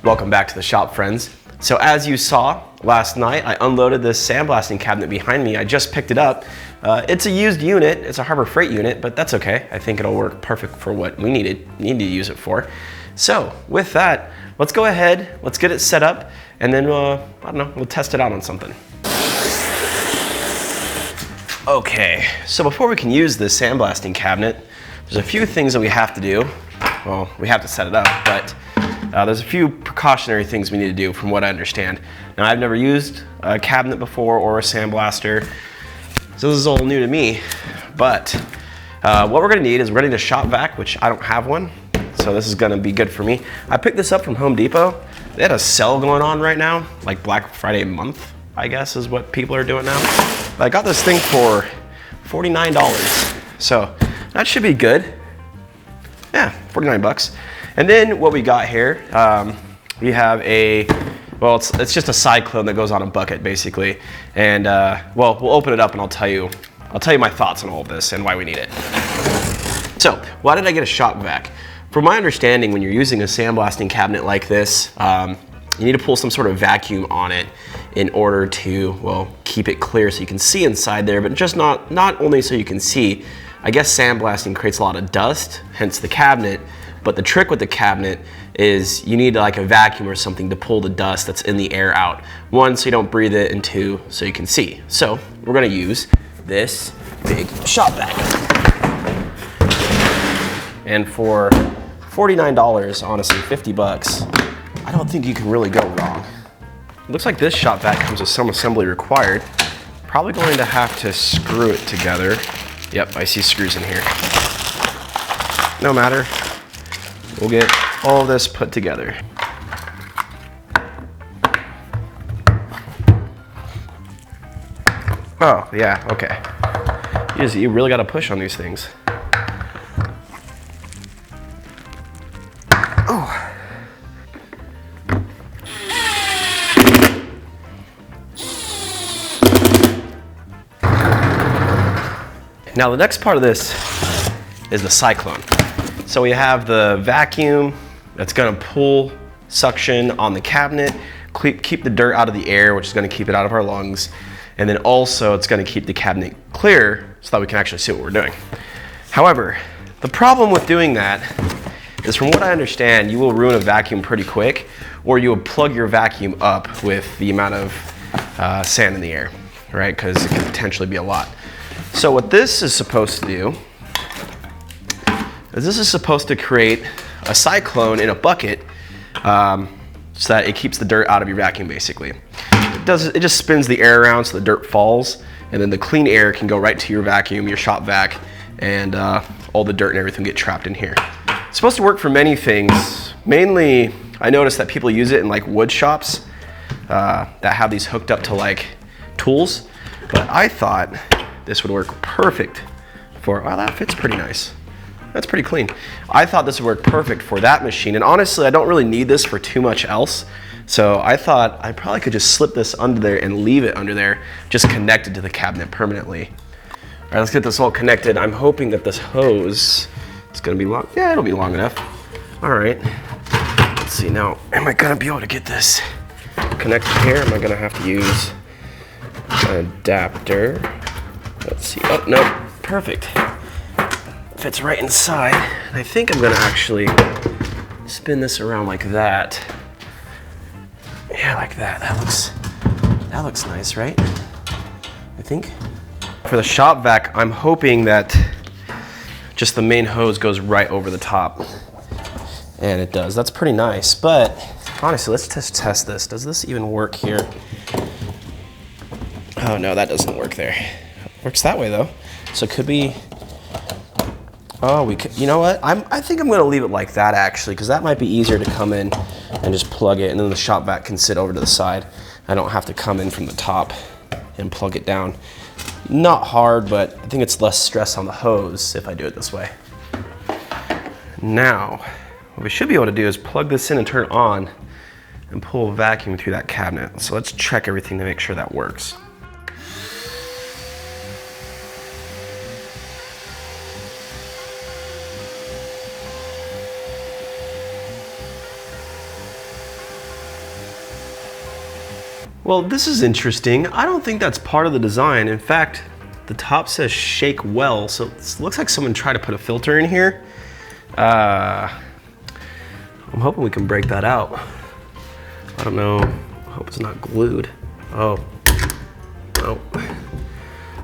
Welcome back to the shop, friends. So as you saw last night, I unloaded this sandblasting cabinet behind me. I just picked it up. It's a used unit, it's a Harbor Freight unit, but that's okay. I think it'll work perfect for what we need to use it for. So with that, let's go ahead, let's get it set up, and then I don't know, we'll test it out on something. Okay, so before we can use this sandblasting cabinet, there's a few things that we have to do. Well, we have to set it up, but there's a few precautionary things we need to do from what I understand. Now, I've never used a cabinet before or a sandblaster, so this is all new to me. But what we're gonna need is we're gonna need a shop vac, which I don't have one, so this is gonna be good for me. I picked this up from Home Depot. They had a sale going on right now, like Black Friday month, I guess is what people are doing now. But I got this thing for $49, so that should be good. Yeah, 49 bucks. And then what we got here, we have well, it's just a Cyclone that goes on a bucket basically. And well, we'll open it up and I'll tell you my thoughts on all of this and why we need it. So why did I get a shop vac? From my understanding, when you're using a sandblasting cabinet like this, you need to pull some sort of vacuum on it in order to, well, keep it clear so you can see inside there, but just not only so you can see. I guess sandblasting creates a lot of dust, hence the cabinet. But the trick with the cabinet is you need like a vacuum or something to pull the dust that's in the air out. One, so you don't breathe it, and two, so you can see. So we're gonna use this big shop vac. And for $49, honestly, 50 bucks, I don't think you can really go wrong. It looks like this shop vac comes with some assembly required. Probably going to have to screw it together. Yep, I see screws in here. No matter. We'll get all of this put together. Oh, yeah, okay. You really gotta push on these things. Oh. Now the next part of this is the Cyclone. So we have the vacuum that's gonna pull suction on the cabinet, keep the dirt out of the air, which is gonna keep it out of our lungs. And then also it's gonna keep the cabinet clear so that we can actually see what we're doing. However, the problem with doing that is, from what I understand, you will ruin a vacuum pretty quick, or you will plug your vacuum up with the amount of sand in the air, right? Because it can potentially be a lot. So what this is supposed to do is this is supposed to create a cyclone in a bucket so that it keeps the dirt out of your vacuum basically. It just spins the air around so the dirt falls, and then the clean air can go right to your vacuum, your shop vac, and all the dirt and everything get trapped in here. It's supposed to work for many things. Mainly, I noticed that people use it in like wood shops that have these hooked up to like tools, but I thought this would work perfect for, wow, that fits pretty nice. That's pretty clean. I thought this would work perfect for that machine, and honestly, I don't really need this for too much else. So I thought I probably could just slip this under there and leave it under there, just connected to the cabinet permanently. All right, let's get this all connected. I'm hoping that this hose is gonna be long. Yeah, it'll be long enough. All right, let's see now. Am I gonna be able to get this connected here? Am I gonna have to use an adapter? Let's see, oh, no, perfect. Fits right inside. And I think I'm gonna actually spin this around like that. Yeah, like that. That looks nice, right? I think. For the shop vac, I'm hoping that just the main hose goes right over the top. And it does. That's pretty nice. But honestly, let's just test this. Does this even work here? Oh no, that doesn't work there. Works that way though. So it could be. Oh, we could, you know what? I think I'm gonna leave it like that actually, because that might be easier to come in and just plug it, and then the shop vac can sit over to the side. I don't have to come in from the top and plug it down. Not hard, but I think it's less stress on the hose if I do it this way. Now, what we should be able to do is plug this in and turn it on and pull a vacuum through that cabinet. So let's check everything to make sure that works. Well, this is interesting. I don't think that's part of the design. In fact, the top says shake well, so it looks like someone tried to put a filter in here. I'm hoping we can break that out. I don't know. I hope it's not glued. Oh. Oh.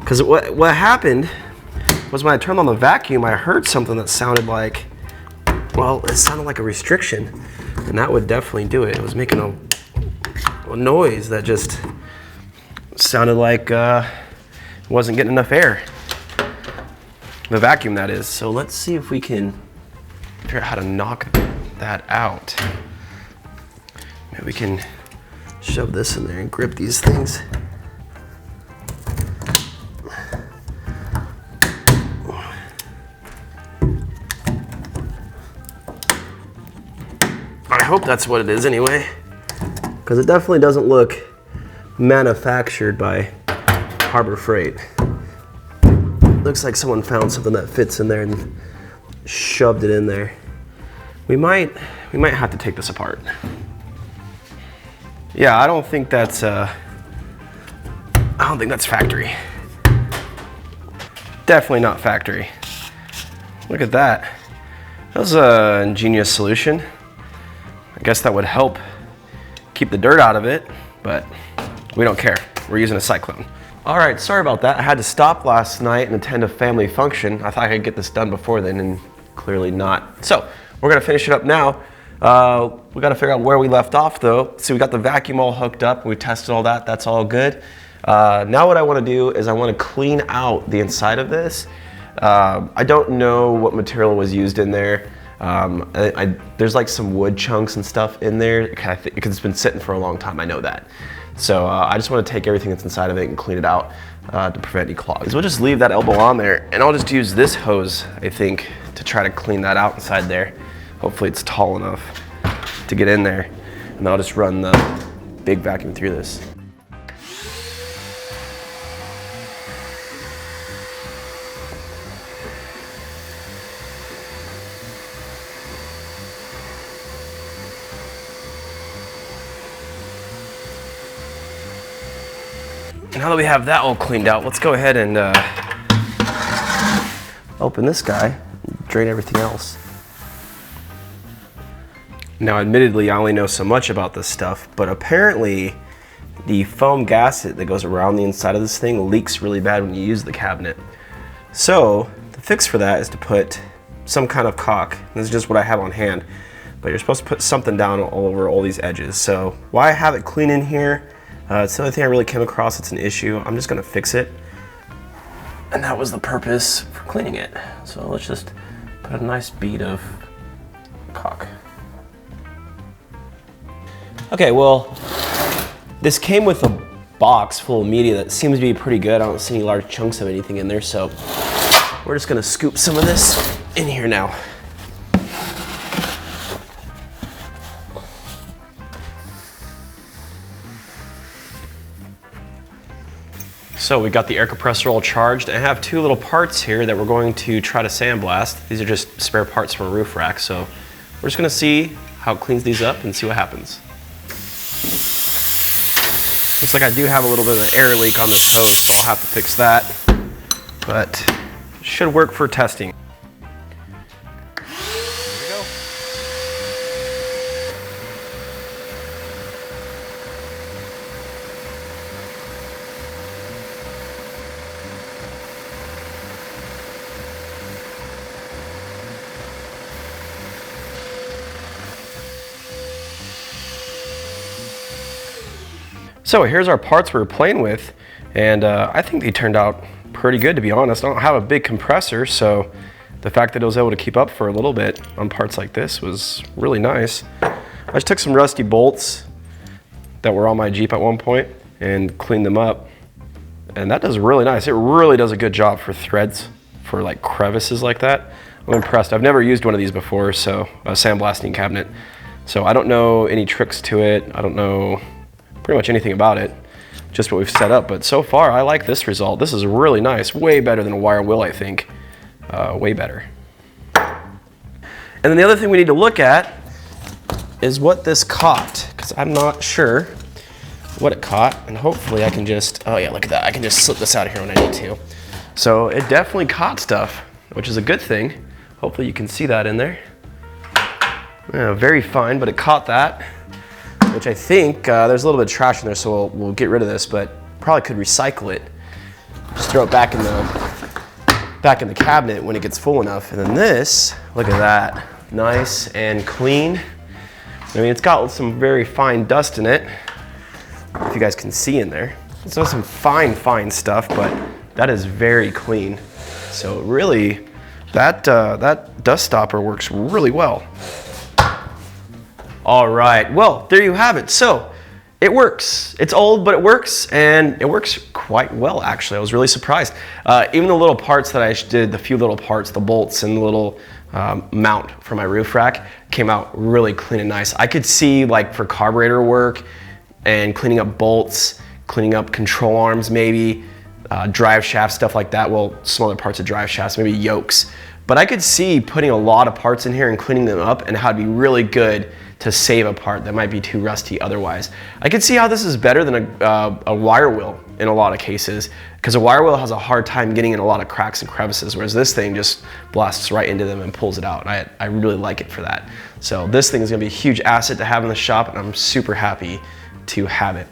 Because what happened was when I turned on the vacuum, I heard something that sounded like, well, it sounded like a restriction. And that would definitely do it. It was making a noise that just sounded like it wasn't getting enough air. The vacuum, that is. So let's see if we can figure out how to knock that out. Maybe we can shove this in there and grip these things. I hope that's what it is anyway, because it definitely doesn't look manufactured by Harbor Freight. Looks like someone found something that fits in there and shoved it in there. We might have to take this apart. Yeah, I don't think that's factory. Definitely not factory. Look at that. That was an ingenious solution. I guess that would help keep the dirt out of it, but we don't care. We're using a Cyclone. All right, sorry about that. I had to stop last night and attend a family function. I thought I could get this done before then, and clearly not. So we're gonna finish it up now. We gotta figure out where we left off though. So we got the vacuum all hooked up, we tested all that, that's all good. Now what I wanna do is I wanna clean out the inside of this. I don't know what material was used in there. There's like some wood chunks and stuff in there because it's been sitting for a long time, I know that. So I just want to take everything that's inside of it and clean it out to prevent any clogs. So we'll just leave that elbow on there, and I'll just use this hose, I think, to try to clean that out inside there. Hopefully it's tall enough to get in there, and then I'll just run the big vacuum through this. Now that we have that all cleaned out, let's go ahead and open this guy, drain everything else. Now, admittedly, I only know so much about this stuff, but apparently the foam gasket that goes around the inside of this thing leaks really bad when you use the cabinet. So the fix for that is to put some kind of caulk. This is just what I have on hand, but you're supposed to put something down all over all these edges. So while I have it clean in here, it's the only thing I really came across that's an issue. I'm just gonna fix it. And that was the purpose for cleaning it. So let's just put a nice bead of caulk. Okay, well, this came with a box full of media that seems to be pretty good. I don't see any large chunks of anything in there, so we're just gonna scoop some of this in here now. So we got the air compressor all charged. I have two little parts here that we're going to try to sandblast. These are just spare parts from a roof rack, so we're just gonna see how it cleans these up and see what happens. Looks like I do have a little bit of an air leak on this hose, so I'll have to fix that, but should work for testing. So here's our parts we were playing with, and I think they turned out pretty good, to be honest. I don't have a big compressor, so the fact that it was able to keep up for a little bit on parts like this was really nice. I just took some rusty bolts that were on my Jeep at one point and cleaned them up, and that does really nice. It really does a good job for threads, for like crevices like that. I'm impressed. I've never used one of these before, so a sandblasting cabinet. So I don't know any tricks to it. I don't know pretty much anything about it, just what we've set up. But so far, I like this result. This is really nice, way better than a wire wheel, I think. Way better. And then the other thing we need to look at is what this caught, because I'm not sure what it caught, and hopefully I can just, oh yeah, look at that. I can just slip this out of here when I need to. So it definitely caught stuff, which is a good thing. Hopefully you can see that in there. Yeah, very fine, but it caught that, which I think there's a little bit of trash in there, so we'll get rid of this, but probably could recycle it. Just throw it back in the cabinet when it gets full enough. And then this, look at that, nice and clean. I mean, it's got some very fine dust in it, if you guys can see in there. It's not some fine stuff, but that is very clean. So really, that dust stopper works really well. All right, well, there you have it. So it works. It's old, but it works, and it works quite well, actually. I was really surprised. Even the little parts that I did, the few little parts, the bolts and the little mount for my roof rack came out really clean and nice. I could see, like, for carburetor work and cleaning up bolts, cleaning up control arms maybe, drive shafts, stuff like that. Well, smaller parts of drive shafts, maybe yokes. But I could see putting a lot of parts in here and cleaning them up and how it'd be really good to save a part that might be too rusty otherwise. I could see how this is better than a wire wheel in a lot of cases, because a wire wheel has a hard time getting in a lot of cracks and crevices, whereas this thing just blasts right into them and pulls it out. I really like it for that. So this thing is gonna be a huge asset to have in the shop, and I'm super happy to have it.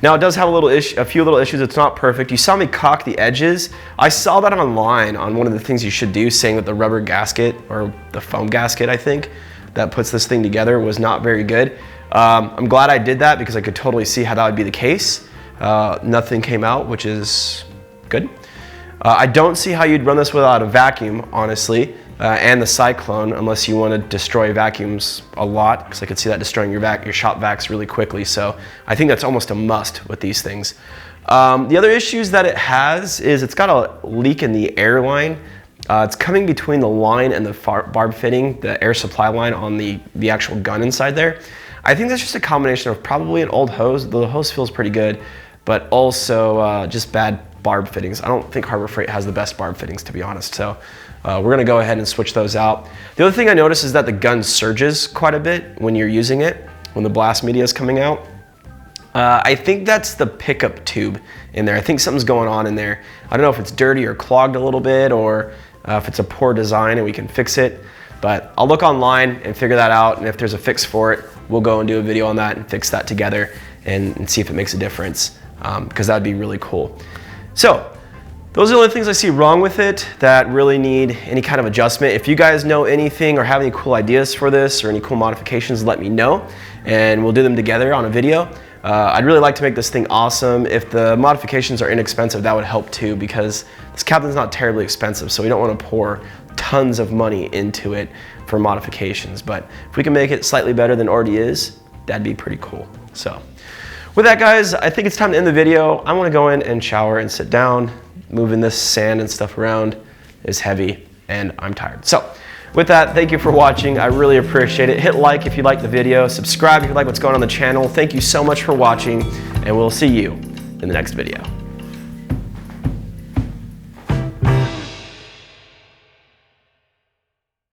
Now it does have a few little issues. It's not perfect. You saw me caulk the edges. I saw that online on one of the things you should do, saying that the rubber gasket, or the foam gasket, I think, that puts this thing together was not very good. I'm glad I did that because I could totally see how that would be the case. Nothing came out, which is good. I don't see how you'd run this without a vacuum, honestly, and the Cyclone, unless you want to destroy vacuums a lot, because I could see that destroying your shop vacs really quickly. So I think that's almost a must with these things. The other issues that it has is it's got a leak in the air line. It's coming between the line and the barb fitting, the air supply line on the actual gun inside there. I think that's just a combination of probably an old hose. The hose feels pretty good, but also just bad barb fittings. I don't think Harbor Freight has the best barb fittings, to be honest. So we're gonna go ahead and switch those out. The other thing I noticed is that the gun surges quite a bit when you're using it, when the blast media is coming out. I think that's the pickup tube in there. I think something's going on in there. I don't know if it's dirty or clogged a little bit, or if it's a poor design and we can fix it. But I'll look online and figure that out, and if there's a fix for it, we'll go and do a video on that and fix that together and see if it makes a difference, because that'd be really cool. So those are the only things I see wrong with it that really need any kind of adjustment. If you guys know anything or have any cool ideas for this or any cool modifications, let me know and we'll do them together on a video. I'd really like to make this thing awesome. If the modifications are inexpensive, that would help too, because this cabin's not terribly expensive, so we don't want to pour tons of money into it for modifications. But if we can make it slightly better than it already is, that'd be pretty cool. So with that, guys, I think it's time to end the video. I want to go in and shower and sit down. Moving this sand and stuff around is heavy and I'm tired. So with that, thank you for watching. I really appreciate it. Hit like if you like the video, subscribe if you like what's going on the channel. Thank you so much for watching, and we'll see you in the next video.